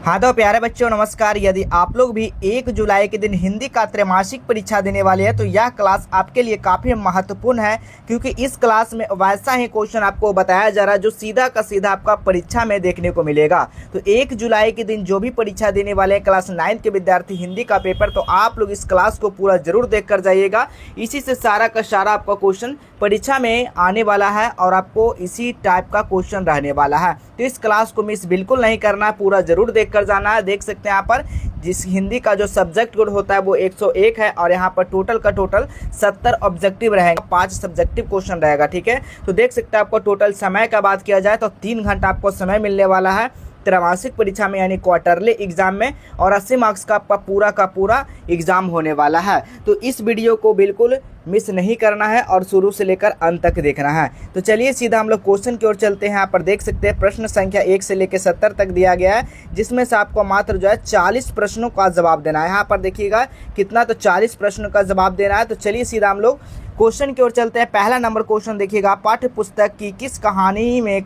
हाँ तो प्यारे बच्चों नमस्कार। यदि आप लोग भी 1 जुलाई के दिन हिंदी का त्रैमासिक परीक्षा देने वाले हैं तो यह क्लास आपके लिए काफ़ी महत्वपूर्ण है, क्योंकि इस क्लास में वैसा ही क्वेश्चन आपको बताया जा रहा है जो सीधा का सीधा आपका परीक्षा में देखने को मिलेगा। तो 1 जुलाई के दिन जो भी परीक्षा देने वाले हैं क्लास 9 के विद्यार्थी हिंदी का पेपर, तो आप लोग इस क्लास को पूरा जरूर देख कर जाइएगा। इसी से सारा का सारा आपका क्वेश्चन परीक्षा में आने वाला है और आपको इसी टाइप का क्वेश्चन रहने वाला है। तो इस क्लास को मिस बिल्कुल नहीं करना है, पूरा जरूर देख कर जाना है। देख सकते हैं यहाँ पर जिस हिंदी का जो सब्जेक्ट कोड होता है वो 101 है और यहाँ पर टोटल का टोटल 70 ऑब्जेक्टिव रहेगा, 5 सब्जेक्टिव क्वेश्चन रहेगा। ठीक है, तो देख सकते हैं आपको टोटल समय का बात किया जाए तो 3 घंटा आपको समय मिलने वाला है त्रैमासिक परीक्षा में, यानी क्वार्टरली एग्जाम में, और 80 मार्क्स का आपका पूरा एग्जाम होने वाला है। तो इस वीडियो को बिल्कुल मिस नहीं करना है और शुरू से लेकर अंत तक देखना है। तो चलिए सीधा हम लोग क्वेश्चन की ओर चलते हैं। यहाँ पर देख सकते हैं प्रश्न संख्या 1 से लेकर 70 तक दिया गया है, जिसमें से आपको मात्र जो है 40 प्रश्नों का जवाब देना है। यहाँ पर देखिएगा कितना, तो 40 प्रश्नों का जवाब देना है। तो चलिए सीधा हम लोग क्वेश्चन की ओर चलते हैं। पहला नंबर क्वेश्चन देखिएगा, पाठ्य पुस्तक की किस कहानी में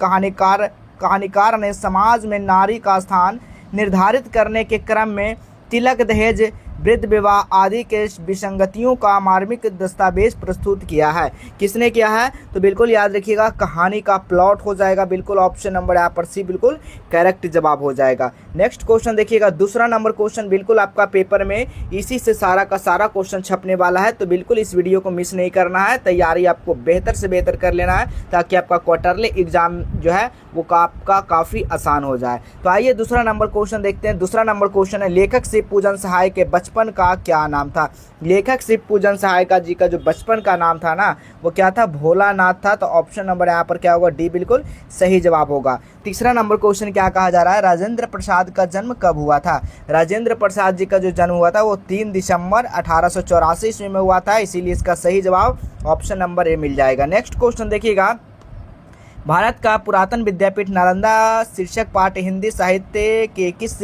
कहानीकार ने समाज में नारी का स्थान निर्धारित करने के क्रम में तिलक, दहेज, वृद्ध विवाह आदि के विसंगतियों का मार्मिक दस्तावेज प्रस्तुत किया है? किसने किया है? तो बिल्कुल याद रखिएगा कहानी का प्लॉट हो जाएगा। बिल्कुल ऑप्शन नंबर यहाँ पर सी बिल्कुल करेक्ट जवाब हो जाएगा। नेक्स्ट क्वेश्चन देखिएगा, दूसरा नंबर क्वेश्चन बिल्कुल आपका पेपर में इसी से सारा का सारा क्वेश्चन छपने वाला है, तो बिल्कुल इस वीडियो को मिस नहीं करना है। तैयारी आपको बेहतर से बेहतर कर लेना है ताकि आपका क्वार्टरली एग्जाम जो है वो आपका काफ़ी आसान हो जाए। तो आइए दूसरा नंबर क्वेश्चन देखते हैं। दूसरा नंबर क्वेश्चन है, लेखक शिव पूजन सहाय के बचपन का क्या नाम था? लेखक शिव पूजन सहाय का जी का जो बचपन का नाम था ना, वो क्या था? भोलानाथ था। तो ऑप्शन नंबर यहाँ पर क्या होगा? डी बिल्कुल सही जवाब होगा। तीसरा नंबर क्वेश्चन क्या कहा जा रहा है, राजेंद्र प्रसाद का जन्म कब हुआ था? राजेंद्र प्रसाद जी का जो जन्म हुआ था वो 3 दिसंबर 1884 ईस्वी में हुआ था, इसीलिए इसका सही जवाब ऑप्शन नंबर ए मिल जाएगा। नेक्स्ट क्वेश्चन देखिएगा, भारत का पुरातन विद्यापीठ नालंदा शीर्षक पाठ हिंदी साहित्य के किस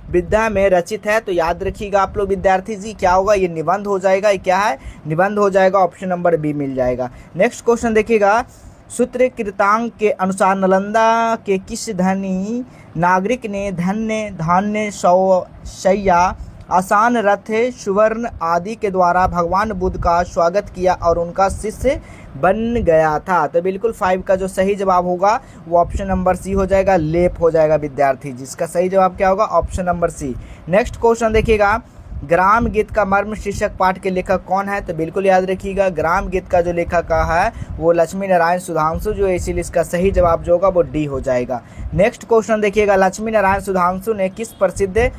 विधा में रचित है? तो याद रखिएगा आप लोग विद्यार्थी जी, क्या होगा? ये निबंध हो जाएगा। ये क्या है? निबंध हो जाएगा। ऑप्शन नंबर बी मिल जाएगा। नेक्स्ट क्वेश्चन देखिएगा, सूत्रकृतांक के अनुसार नालंदा के किस धनी नागरिक ने धन्य धान्य शैया आसान रथ सुवर्ण आदि के द्वारा भगवान बुद्ध का स्वागत किया और उनका शिष्य बन गया था? तो बिल्कुल 5 का जो सही जवाब होगा वो ऑप्शन नंबर सी हो जाएगा, लेप हो जाएगा विद्यार्थी, जिसका सही जवाब क्या होगा? Option number C. Next question देखिएगा, ग्राम गीत का मर्म शीर्षक पाठ के लेखक कौन है? तो बिल्कुल याद रखिएगा ग्राम गीत का जो लेखक है वो लक्ष्मी नारायण सुधांशु जो है, इसीलिए इसका सही जवाब जो होगा वो डी हो जाएगा। नेक्स्ट क्वेश्चन देखिएगा, लक्ष्मी नारायण सुधांशु ने किस प्रसिद्ध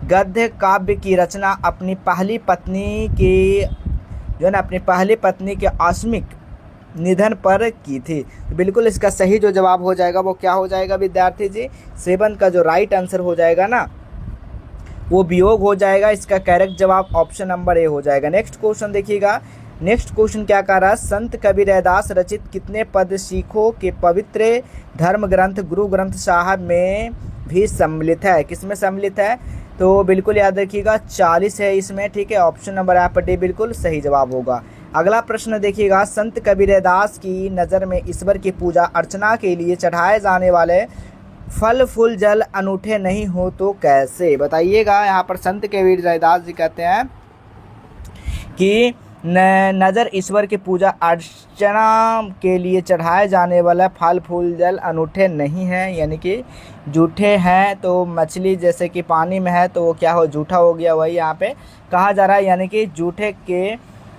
गद्य काव्य की रचना अपनी पहली पत्नी के आकस्मिक निधन पर की थी? तो बिल्कुल इसका सही जो जवाब हो जाएगा वो क्या हो जाएगा विद्यार्थी जी? 7 का जो राइट आंसर हो जाएगा ना वो वियोग हो जाएगा। इसका करेक्ट जवाब ऑप्शन नंबर ए हो जाएगा। नेक्स्ट क्वेश्चन देखिएगा, नेक्स्ट क्वेश्चन क्या कह रहा है, संत कबीर रैदास रचित कितने पद सिखों के पवित्र धर्म ग्रंथ गुरु ग्रंथ साहब में भी सम्मिलित है? किसमें सम्मिलित है? तो बिल्कुल याद रखिएगा 40 है इसमें। ठीक है, ऑप्शन नंबर यहाँ पर डी बिल्कुल सही जवाब होगा। अगला प्रश्न देखिएगा, संत कबीर रैदास की नज़र में ईश्वर की पूजा अर्चना के लिए चढ़ाए जाने वाले फल फूल जल अनूठे नहीं हो तो कैसे? बताइएगा। यहाँ पर संत कबीर रैदास जी कहते हैं कि नज़र ईश्वर की पूजा अर्चना के लिए चढ़ाए जाने वाला फल फूल जल अनूठे नहीं है, यानी कि जूठे हैं। तो मछली जैसे कि पानी में है तो वो क्या हो? जूठा हो गया, वही यहाँ पे कहा जा रहा है, यानी कि जूठे के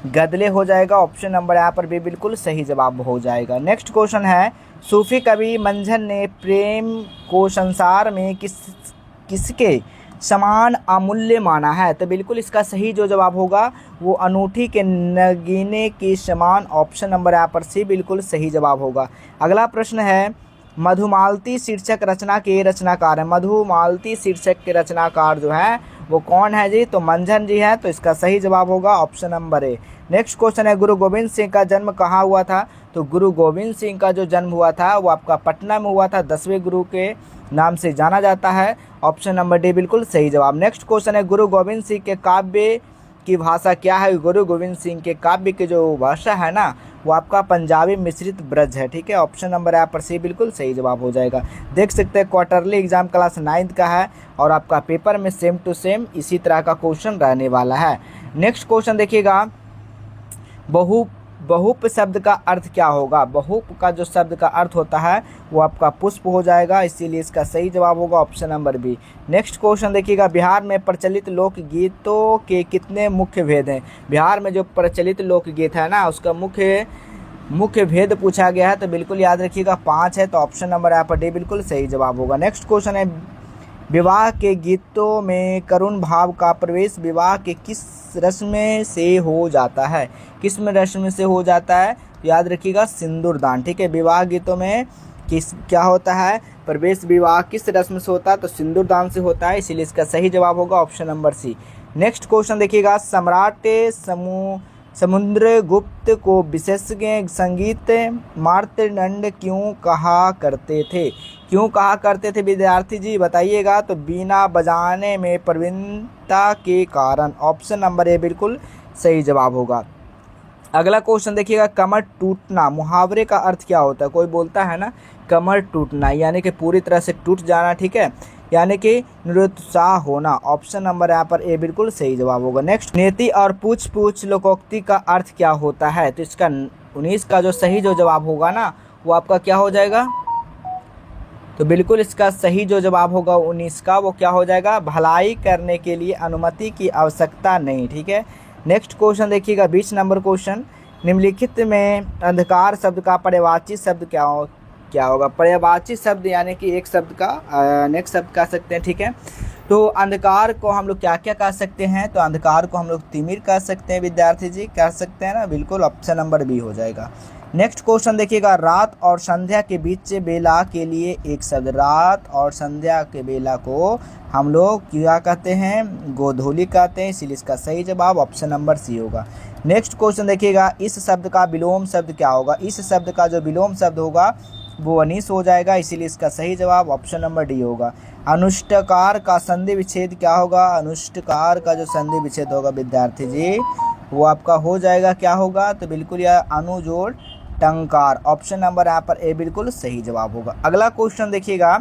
गदले हो जाएगा। ऑप्शन नंबर यहाँ पर भी बिल्कुल सही जवाब हो जाएगा। नेक्स्ट क्वेश्चन है, सूफी कवि मंझन ने प्रेम को संसार में किसके समान अमूल्य माना है? तो बिल्कुल इसका सही जो जवाब होगा वो अनूठी के नगीने के समान, ऑप्शन नंबर यहाँ पर सी बिल्कुल सही जवाब होगा। अगला प्रश्न है, मधुमालती शीर्षक रचना के रचनाकार है। मधुमालती शीर्षक के रचनाकार जो है वो कौन है जी? तो मंझन जी है, तो इसका सही जवाब होगा option number A. Next question है, गुरु गोविंद सिंह का जन्म कहाँ हुआ था? तो गुरु गोविंद सिंह का जो जन्म हुआ था वो आपका पटना में हुआ था, 10वें गुरु के नाम से जाना जाता है। ऑप्शन नंबर डी बिल्कुल सही जवाब। नेक्स्ट क्वेश्चन है, गुरु गोविंद सिंह के काव्य की भाषा क्या है? गुरु गोविंद सिंह के काव्य की जो भाषा है ना वो आपका पंजाबी मिश्रित ब्रज है, ठीक है। ऑप्शन नंबर यहाँ पर सी बिल्कुल सही जवाब हो जाएगा। देख सकते हैं क्वार्टरली एग्जाम क्लास 9th का है और आपका पेपर में सेम टू सेम इसी तरह का क्वेश्चन रहने वाला है। नेक्स्ट क्वेश्चन देखिएगा, बहुप शब्द का अर्थ क्या होगा। बहुप का जो शब्द का अर्थ होता है वो आपका पुष्प हो जाएगा, इसीलिए इसका सही जवाब होगा option number B. Next question देखिएगा, बिहार में प्रचलित लोकगीतों के कितने मुख्य भेद हैं। बिहार में जो प्रचलित लोकगीत है ना उसका मुख्य भेद पूछा गया है, तो बिल्कुल याद रखिएगा 5 है, तो ऑप्शन नंबर यहाँ पर डी बिल्कुल सही जवाब होगा। नेक्स्ट क्वेश्चन है, विवाह के गीतों में करुण भाव का प्रवेश विवाह के किस रस्म से हो जाता है। किस में रस्म से हो जाता है, तो याद रखिएगा सिंदूरदान, ठीक है। विवाह गीतों में क्या होता है, प्रवेश विवाह किस रस्म से होता है, तो सिंदूरदान से होता है, इसीलिए इसका सही जवाब होगा option number C. Next question देखिएगा, सम्राट समुद्रगुप्त को विशेषज्ञ संगीत मार्तंड क्यों कहा करते थे। क्यों कहा करते थे विद्यार्थी जी बताइएगा, तो बीना बजाने में प्रवीणता के कारण, ऑप्शन नंबर ए बिल्कुल सही जवाब होगा। अगला क्वेश्चन देखिएगा, कमर टूटना मुहावरे का अर्थ क्या होता है। कोई बोलता है ना कमर टूटना, यानी कि पूरी तरह से टूट जाना, ठीक है, यानी कि निरुत्साह होना। ऑप्शन नंबर यहाँ पर ए बिल्कुल सही जवाब होगा। नेक्स्ट, नेति और पूछ पूछ लोकोक्ति का अर्थ क्या होता है, तो इसका 19 का जो सही जो जवाब होगा ना वो आपका क्या हो जाएगा, तो बिल्कुल इसका सही जो जवाब होगा 19 का वो क्या हो जाएगा, भलाई करने के लिए अनुमति की आवश्यकता नहीं, ठीक है। नेक्स्ट क्वेश्चन देखिएगा, 20 नंबर क्वेश्चन, निम्नलिखित में अंधकार शब्द का पर्यायवाची शब्द क्या होगा। पर्यायवाची शब्द यानी कि एक शब्द का नेक्स्ट शब्द कह सकते हैं, ठीक है। तो अंधकार को हम लोग क्या क्या कह सकते हैं, तो अंधकार को हम लोग तिमिर कह सकते हैं विद्यार्थी जी, कह सकते हैं ना, बिल्कुल ऑप्शन नंबर बी हो जाएगा। नेक्स्ट क्वेश्चन देखिएगा, रात और संध्या के बीच बेला के लिए एक शब्द। रात और संध्या के बेला को हम लोग क्या कहते हैं, गोधूली कहते हैं, इसलिए इसका सही जवाब ऑप्शन नंबर सी होगा। नेक्स्ट क्वेश्चन देखिएगा, इस शब्द का विलोम शब्द क्या होगा। इस शब्द का जो विलोम शब्द होगा वो अनीस हो जाएगा, इसीलिए इसका सही जवाब ऑप्शन नंबर डी होगा। अनुष्टकार का संधि विच्छेद क्या होगा। अनुष्टकार का जो संधि विच्छेद होगा विद्यार्थी जी वो आपका हो जाएगा क्या होगा, तो बिल्कुल यह अनुजोड़ टंकार, ऑप्शन नंबर यहाँ पर ए बिल्कुल सही जवाब होगा। अगला क्वेश्चन देखिएगा,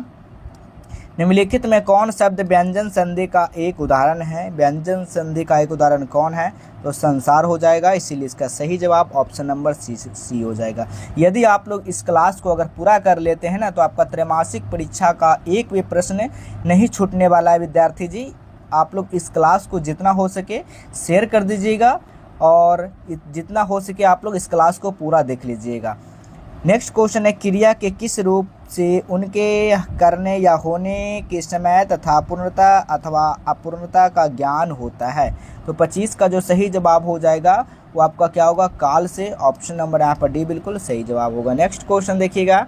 निम्नलिखित में कौन शब्द व्यंजन संधि का एक उदाहरण है। व्यंजन संधि का एक उदाहरण कौन है, तो संसार हो जाएगा, इसीलिए इसका सही जवाब ऑप्शन नंबर सी हो जाएगा। यदि आप लोग इस क्लास को अगर पूरा कर लेते हैं ना तो आपका त्रैमासिक परीक्षा का एक भी प्रश्न नहीं छूटने वाला है विद्यार्थी जी। आप लोग इस क्लास को जितना हो सके शेयर कर दीजिएगा और जितना हो सके आप लोग इस क्लास को पूरा देख लीजिएगा। नेक्स्ट क्वेश्चन है, क्रिया के किस रूप से उनके करने या होने के समय तथा पूर्णता अथवा अपूर्णता का ज्ञान होता है। तो 25 का जो सही जवाब हो जाएगा वो आपका क्या होगा, काल से, ऑप्शन नंबर यहाँ पर डी बिल्कुल सही जवाब होगा। नेक्स्ट क्वेश्चन देखिएगा,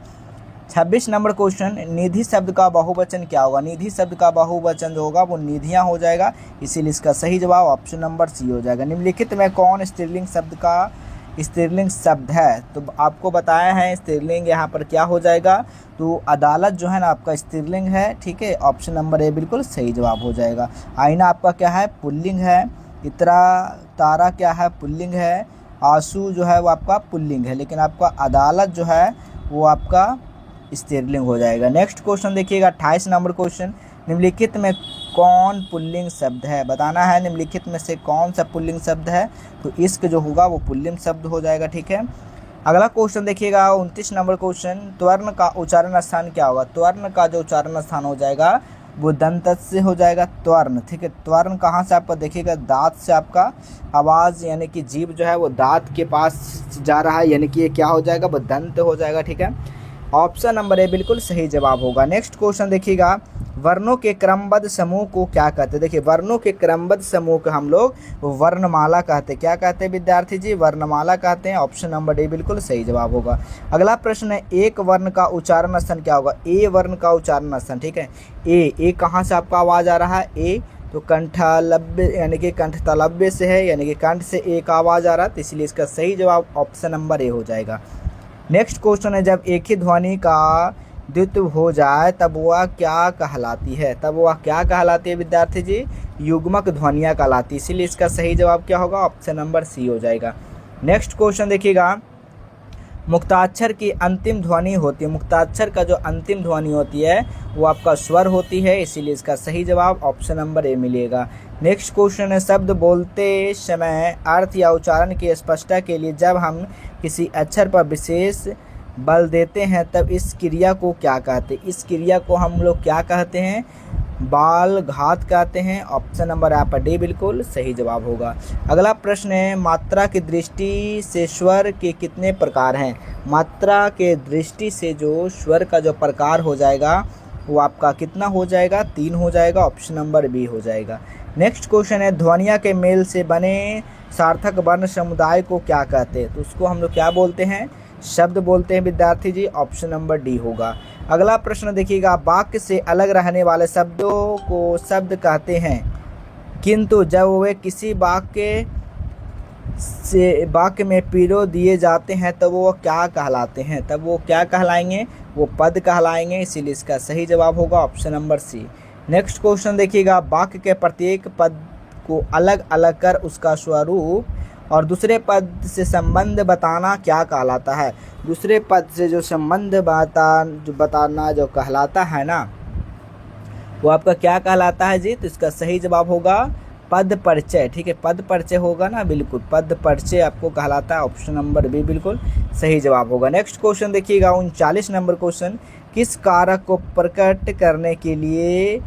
26 नंबर क्वेश्चन, निधि शब्द का बहुवचन क्या होगा। निधि शब्द का बहुवचन जो होगा वो निधियां हो जाएगा, इसीलिए इसका सही जवाब ऑप्शन नंबर सी हो जाएगा। निम्नलिखित में कौन स्त्रीलिंग शब्द है, तो आपको बताया है स्त्रीलिंग यहाँ पर क्या हो जाएगा, तो अदालत जो है ना आपका स्त्रीलिंग है, ठीक है, ऑप्शन नंबर ए बिल्कुल सही जवाब हो जाएगा। आईना आपका क्या है, पुल्लिंग है। इतरा तारा क्या है, पुल्लिंग है। आंसू जो है वो आपका पुल्लिंग है, लेकिन आपका अदालत जो है वो आपका स्त्रीलिंग हो जाएगा। नेक्स्ट क्वेश्चन देखिएगा, 28 नंबर क्वेश्चन, निम्नलिखित में कौन पुल्लिंग शब्द है, बताना है निम्नलिखित में से कौन सा पुल्लिंग शब्द है, तो इश्क जो होगा वो पुल्लिंग शब्द हो जाएगा, ठीक है। अगला क्वेश्चन देखिएगा, 29 नंबर क्वेश्चन, त्वर्ण का उच्चारण स्थान क्या होगा। त्वर्ण का जो उच्चारण स्थान हो जाएगा वो दंत से हो जाएगा, त्वर्ण, ठीक है। त्वर्ण कहाँ से आपका देखिएगा, दांत से आपका आवाज़ यानी कि जीभ जो है वो दांत के पास जा रहा है, यानी कि ये क्या हो जाएगा, वो दंत हो जाएगा, ठीक है। ऑप्शन नंबर ए बिल्कुल सही जवाब होगा। नेक्स्ट क्वेश्चन देखिएगा, वर्णों के क्रमबद्ध समूह को क्या कहते हैं। देखिए वर्णों के क्रमबद्ध समूह को हम लोग वर्णमाला कहते हैं। क्या कहते हैं विद्यार्थी जी, वर्णमाला कहते हैं, ऑप्शन नंबर डी बिल्कुल सही जवाब होगा। अगला प्रश्न है, एक वर्ण का उच्चारण स्थान क्या होगा। ए वर्ण का उच्चारण स्थान, ठीक है। ए कहाँ से आपका आवाज़ आ रहा है, ए तो कंठलब्य यानी कि कंठतालब्य से है, यानी कि कंठ से ए का आवाज़ आ रहा है, तो इसलिए इसका सही जवाब ऑप्शन नंबर ए हो जाएगा। नेक्स्ट क्वेश्चन है, जब एक ही ध्वनि का द्वित्व हो जाए तब वह क्या कहलाती है। तब वह क्या कहलाती है विद्यार्थी जी, युग्मक ध्वनियाँ कहलाती है, इसीलिए इसका सही जवाब क्या होगा, ऑप्शन नंबर सी हो जाएगा। नेक्स्ट क्वेश्चन देखिएगा, मुक्ताक्षर की अंतिम ध्वनि होती है, मुक्ताक्षर का जो अंतिम ध्वनि होती है वो आपका स्वर होती है, इसीलिए इसका सही जवाब ऑप्शन नंबर ए मिलेगा। नेक्स्ट क्वेश्चन है, शब्द बोलते समय अर्थ या उच्चारण की स्पष्टता के लिए जब हम किसी अक्षर पर विशेष बल देते हैं तब इस क्रिया को क्या कहते हैं? इस क्रिया को हम लोग क्या कहते हैं? बाल घात कहते हैं। ऑप्शन नंबर आपका डी बिल्कुल सही जवाब होगा। अगला प्रश्न है, मात्रा की दृष्टि से स्वर के कितने प्रकार हैं? मात्रा के दृष्टि से जो स्वर का जो प्रकार हो जाएगा वो आपका कितना हो जाएगा? 3 हो जाएगा। ऑप्शन नंबर बी हो जाएगा। नेक्स्ट क्वेश्चन है, ध्वनिया के मेल से बने सार्थक वर्ण समुदाय को क्या कहते हैं? तो उसको हम लोग क्या बोलते हैं? शब्द बोलते हैं विद्यार्थी जी। ऑप्शन नंबर डी होगा। अगला प्रश्न देखिएगा, वाक्य से अलग रहने वाले शब्दों को शब्द कहते हैं, किंतु जब वे किसी वाक्य में पिरो दिए जाते हैं तो वो क्या कहलाते हैं? तब वो क्या कहलाएंगे? वो पद कहलाएंगे, इसीलिए इसका सही जवाब होगा option number C. Next question देखिएगा, वाक्य के प्रत्येक पद को अलग अलग कर उसका स्वरूप और दूसरे पद से संबंध बताना क्या कहलाता है? दूसरे पद से जो संबंध बताना जो कहलाता है ना, वो आपका क्या कहलाता है जी? तो इसका सही जवाब होगा पद परिचय। ठीक है, पद परिचय होगा ना, बिल्कुल पद परिचय आपको कहलाता है। ऑप्शन नंबर बी बिल्कुल सही जवाब होगा। नेक्स्ट क्वेश्चन देखिएगा, 39 नंबर क्वेश्चन, किस कारक को प्रकट करने के लिए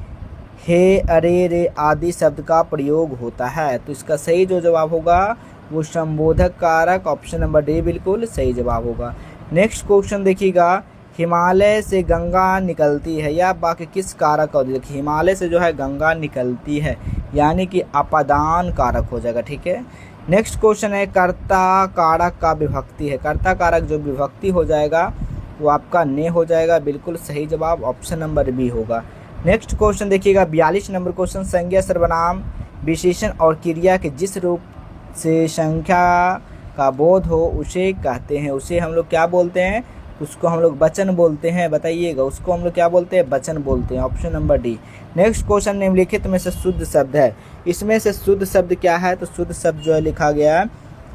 हे, अरे, रे आदि शब्द का प्रयोग होता है? तो इसका सही जो जवाब होगा वो संबोधक कारक। ऑप्शन नंबर डी बिल्कुल सही जवाब होगा। नेक्स्ट क्वेश्चन देखिएगा, हिमालय से गंगा निकलती है, यह वाक्य किस कारक का? देखिए, हिमालय से जो है गंगा निकलती है, यानी कि अपादान कारक हो जाएगा। ठीक है। नेक्स्ट क्वेश्चन है, कर्ता कारक का विभक्ति है, कर्ता कारक जो विभक्ति हो जाएगा वो आपका ने हो जाएगा। बिल्कुल सही जवाब ऑप्शन नंबर बी होगा। नेक्स्ट क्वेश्चन देखिएगा, 42 नंबर क्वेश्चन, संज्ञा सर्वनाम विशेषण और क्रिया के जिस रूप से संख्या का बोध हो उसे कहते हैं, उसे हम लोग क्या बोलते हैं? उसको हम लोग वचन बोलते हैं। बताइएगा, उसको हम लोग क्या बोलते हैं? वचन बोलते हैं। Option number D. Next question, निम्नलिखित में से शुद्ध शब्द है, इसमें से शुद्ध शब्द क्या है? तो शुद्ध शब्द जो है लिखा गया है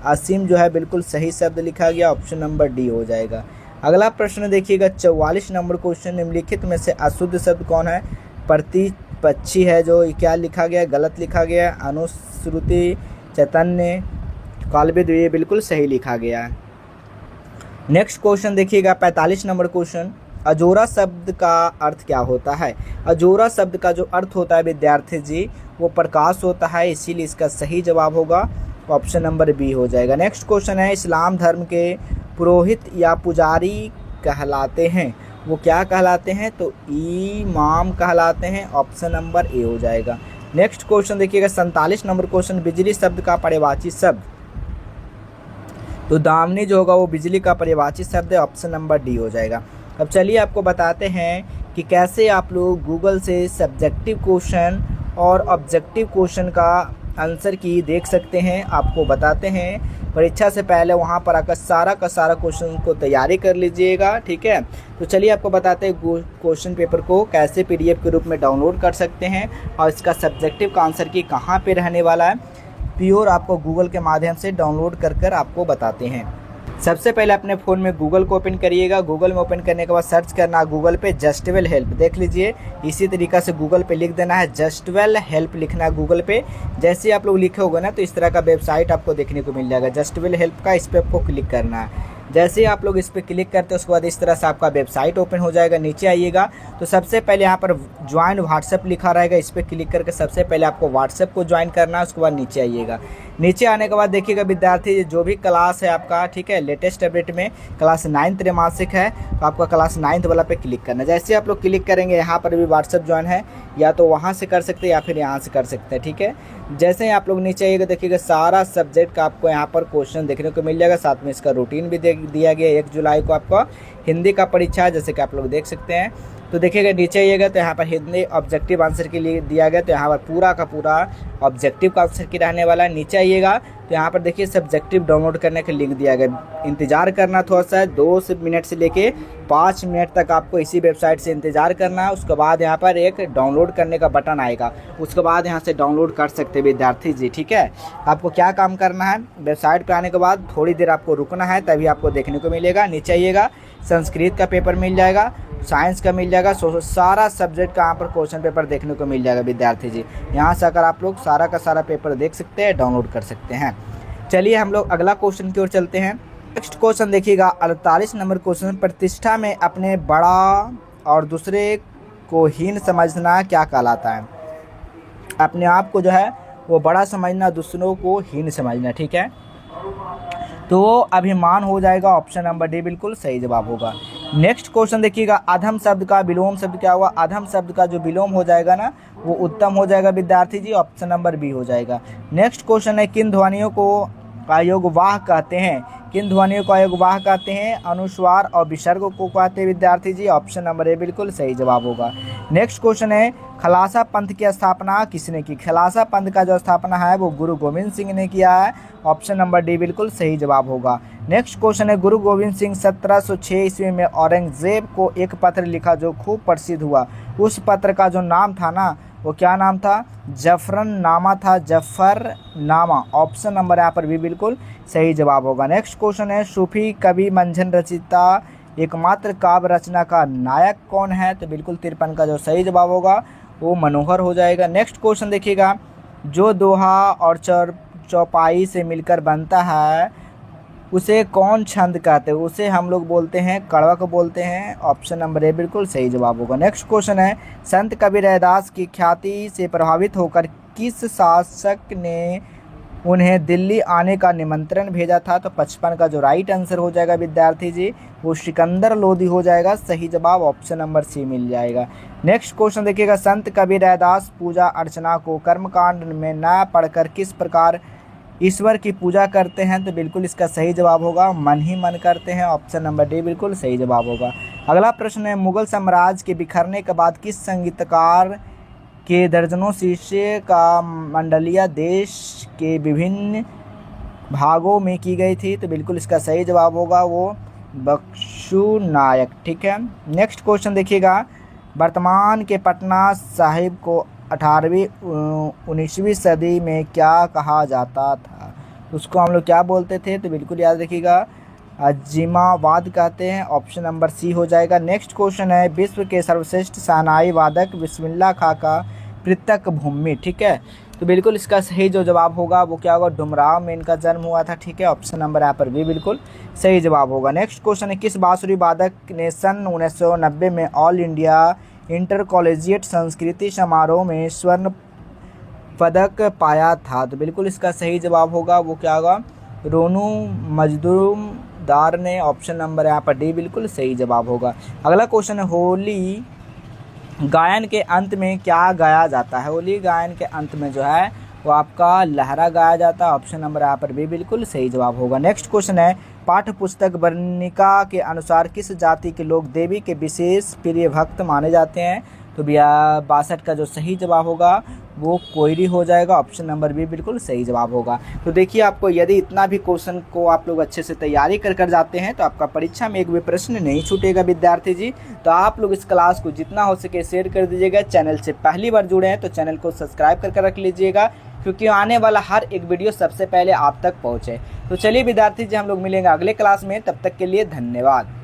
असीम, जो है बिल्कुल सही शब्द लिखा गया। ऑप्शन नंबर डी हो जाएगा। अगला प्रश्न देखिएगा, 44 नंबर क्वेश्चन, निम्नलिखित में से अशुद्ध शब्द कौन है? प्रति पक्षी है, जो क्या लिखा गया? गलत लिखा गया। अनुश्रुति, चैतन्य, कालविद, ये बिल्कुल सही लिखा गया है। नेक्स्ट क्वेश्चन देखिएगा, 45 नंबर क्वेश्चन, अजोरा शब्द का अर्थ क्या होता है? अजोरा शब्द का जो अर्थ होता है विद्यार्थी जी वो प्रकाश होता है, इसीलिए इसका सही जवाब होगा ऑप्शन नंबर बी हो जाएगा। नेक्स्ट क्वेश्चन है, इस्लाम धर्म के पुरोहित या पुजारी कहलाते हैं, वो क्या कहलाते हैं? तो इमाम कहलाते हैं। ऑप्शन नंबर ए हो जाएगा। नेक्स्ट क्वेश्चन देखिएगा, 47 नंबर क्वेश्चन, बिजली शब्द का पर्यायवाची शब्द, तो दामनी जो होगा वो बिजली का पर्यायवाची शब्द है। ऑप्शन नंबर डी हो जाएगा। अब चलिए आपको बताते हैं कि कैसे आप लोग गूगल से सब्जेक्टिव क्वेश्चन और ऑब्जेक्टिव क्वेश्चन का आंसर की देख सकते हैं। आपको बताते हैं, परीक्षा से पहले वहां पर आकर सारा का सारा क्वेश्चन को तैयारी कर लीजिएगा। ठीक है, तो चलिए आपको बताते हैं क्वेश्चन पेपर को कैसे पीडीएफ के रूप में डाउनलोड कर सकते हैं और इसका सब्जेक्टिव का आंसर की कहाँ पे रहने वाला है, प्योर आपको गूगल के माध्यम से डाउनलोड कर आपको बताते हैं। सबसे पहले अपने फ़ोन में गूगल को ओपन करिएगा। गूगल में ओपन करने के बाद सर्च करना गूगल पे जस्टवेल हेल्प, देख लीजिए इसी तरीक़ा से गूगल पे लिख देना है जस्टवेल हेल्प, लिखना है गूगल पे। जैसे आप लोग लिखे होगा ना तो इस तरह का वेबसाइट आपको देखने को मिल जाएगा जस्टवेल हेल्प का, इस पर आपको क्लिक करना है। जैसे आप लोग इस पर क्लिक करते हैं उसके बाद इस तरह से आपका वेबसाइट ओपन हो जाएगा। नीचे आइएगा तो सबसे पहले यहाँ पर ज्वाइन व्हाट्सएप लिखा रहेगा, इस पर क्लिक करके सबसे पहले आपको व्हाट्सएप को ज्वाइन करना है। उसके बाद नीचे आइएगा, नीचे आने के बाद देखिएगा विद्यार्थी जो भी क्लास है आपका, ठीक है, लेटेस्ट अपडेट में क्लास 9 त्रैमासिक है तो आपका क्लास 9 वाला पे क्लिक करना है। जैसे आप लोग क्लिक करेंगे यहाँ पर भी व्हाट्सएप ज्वाइन है, या तो वहाँ से कर सकते हैं या फिर यहाँ से कर सकते हैं। ठीक है, जैसे ही आप लोग नीचे आइएगा देखिएगा सारा सब्जेक्ट का आपको यहाँ पर क्वेश्चन देखने को मिल जाएगा, साथ में इसका रूटीन भी दिया गया है। 1 जुलाई को आपका हिंदी का परीक्षा है, जैसे कि आप लोग देख सकते हैं तो देखिएगा नीचे आइएगा तो यहाँ पर हिंदी ऑब्जेक्टिव आंसर के लिए दिया गया, तो यहाँ पर पूरा का पूरा ऑब्जेक्टिव का आंसर की रहने वाला है। नीचे आइएगा तो यहाँ पर देखिए सब्जेक्टिव डाउनलोड करने का लिंक दिया गया। इंतजार करना थोड़ा सा, 2 मिनट से लेके 5 मिनट तक आपको इसी वेबसाइट से इंतजार करना है। उसके बाद यहाँ पर एक डाउनलोड करने का बटन आएगा, उसके बाद यहाँ से डाउनलोड कर सकते हैं विद्यार्थी जी, ठीक है। आपको क्या काम करना है, वेबसाइट पर आने के बाद थोड़ी देर आपको रुकना है, तभी आपको देखने को मिलेगा। नीचे आइएगा, संस्कृत का पेपर मिल जाएगा, साइंस का मिल जाएगा, सारा सब्जेक्ट का यहाँ पर क्वेश्चन पेपर देखने को मिल जाएगा विद्यार्थी जी। यहाँ से अगर आप लोग सारा का सारा पेपर देख सकते हैं, डाउनलोड कर सकते हैं। चलिए हम लोग अगला क्वेश्चन की ओर चलते हैं। नेक्स्ट क्वेश्चन देखिएगा 48 नंबर क्वेश्चन, प्रतिष्ठा में अपने बड़ा और दूसरे को हीन समझना क्या कहलाता है। अपने आप को जो है वो बड़ा समझना, दूसरों को हीन समझना, ठीक है। तो वो अभिमान हो जाएगा, ऑप्शन नंबर डी बिल्कुल सही जवाब होगा। नेक्स्ट क्वेश्चन देखिएगा, अधम शब्द का विलोम शब्द क्या हुआ। अधम शब्द का जो विलोम हो जाएगा ना वो उत्तम हो जाएगा विद्यार्थी जी, ऑप्शन नंबर बी हो जाएगा। नेक्स्ट क्वेश्चन है, किन ध्वनियों को अयोगवाह कहते हैं। किन ध्वनियों को अयोगवाह कहते हैं। अनुस्वार और विसर्ग को कहते हैं विद्यार्थी जी, ऑप्शन नंबर ए बिल्कुल सही जवाब होगा। नेक्स्ट क्वेश्चन है, खलासा पंथ की स्थापना किसने की। खलासा पंथ का जो स्थापना है वो गुरु गोविंद सिंह ने किया है, ऑप्शन नंबर डी बिल्कुल सही जवाब होगा। नेक्स्ट क्वेश्चन है, गुरु गोविंद सिंह 1706 ईस्वी में औरंगजेब को एक पत्र लिखा जो खूब प्रसिद्ध हुआ। उस पत्र का जो नाम था ना वो क्या नाम था, जफरनामा था, जफरनामा, ऑप्शन नंबर यहाँ पर भी बिल्कुल सही जवाब होगा। नेक्स्ट क्वेश्चन है, सूफी कवि मंझन रचिता एकमात्र काव्य रचना का नायक कौन है। तो बिल्कुल 53 का जो सही जवाब होगा वो मनोहर हो जाएगा। नेक्स्ट क्वेश्चन देखिएगा, जो दोहा और चौपाई से मिलकर बनता है उसे कौन छंद कहते हैं। उसे हम लोग बोलते हैं कड़वा को बोलते हैं, ऑप्शन नंबर ए बिल्कुल सही जवाब होगा। नेक्स्ट क्वेश्चन है, संत कबीर रैदास की ख्याति से प्रभावित होकर किस शासक ने उन्हें दिल्ली आने का निमंत्रण भेजा था। तो 55 का जो राइट आंसर हो जाएगा विद्यार्थी जी वो सिकंदर लोधी हो जाएगा, सही जवाब ऑप्शन नंबर सी मिल जाएगा। नेक्स्ट क्वेश्चन देखिएगा, संत कबीर रैदास पूजा अर्चना को कर्मकांड में न पढ़कर किस प्रकार ईश्वर की पूजा करते हैं। तो बिल्कुल इसका सही जवाब होगा मन ही मन करते हैं, ऑप्शन नंबर डी बिल्कुल सही जवाब होगा। अगला प्रश्न है, मुगल साम्राज्य के बिखरने के बाद किस संगीतकार के दर्जनों शिष्य का मंडलिया देश के विभिन्न भागों में की गई थी। तो बिल्कुल इसका सही जवाब होगा वो बख्शू नायक, ठीक है। नेक्स्ट क्वेश्चन देखिएगा, वर्तमान के पटना साहिब को 18वीं 19वीं सदी में क्या कहा जाता था। उसको हम लोग क्या बोलते थे। तो बिल्कुल याद रखिएगा अजीमाबाद कहते हैं, ऑप्शन नंबर सी हो जाएगा। नेक्स्ट क्वेश्चन है, विश्व के सर्वश्रेष्ठ शहनाई वादक बिस्मिल्लाह खां का पृथक भूमि, ठीक है। तो बिल्कुल इसका सही जो जवाब होगा वो क्या होगा, डुमराव में इनका जन्म हुआ था, ठीक है, ऑप्शन नंबर यहाँ पर भी बिल्कुल सही जवाब होगा। नेक्स्ट क्वेश्चन है, किस बांसुरी वादक ने सन 1990 में ऑल इंडिया इंटर कॉलेजिएट संस्कृति समारोह में स्वर्ण पदक पाया था। तो बिल्कुल इसका सही जवाब होगा वो क्या होगा, रोनू मजदूमदार ने, ऑप्शन नंबर यहाँ पर डी बिल्कुल सही जवाब होगा। अगला क्वेश्चन है, होली गायन के अंत में क्या गाया जाता है। होली गायन के अंत में जो है वो आपका लहरा गाया जाता है, ऑप्शन नंबर यहाँ पर भी बिल्कुल सही जवाब होगा। नेक्स्ट क्वेश्चन है, पाठ्य पुस्तक वर्णिका के अनुसार किस जाति के लोग देवी के विशेष प्रिय भक्त माने जाते हैं। तो भैया 62 का जो सही जवाब होगा वो कोयरी हो जाएगा, ऑप्शन नंबर बी बिल्कुल सही जवाब होगा। तो देखिए आपको यदि इतना भी क्वेश्चन को आप लोग अच्छे से तैयारी कर जाते हैं तो आपका परीक्षा में एक भी प्रश्न नहीं छूटेगा विद्यार्थी जी। तो आप लोग इस क्लास को जितना हो सके शेयर कर दीजिएगा। चैनल से पहली बार जुड़े हैं तो चैनल को सब्सक्राइब करके रख लीजिएगा, क्योंकि आने वाला हर एक वीडियो सबसे पहले आप तक पहुँचे। तो चलिए विद्यार्थी जी, हम लोग मिलेंगे अगले क्लास में, तब तक के लिए धन्यवाद।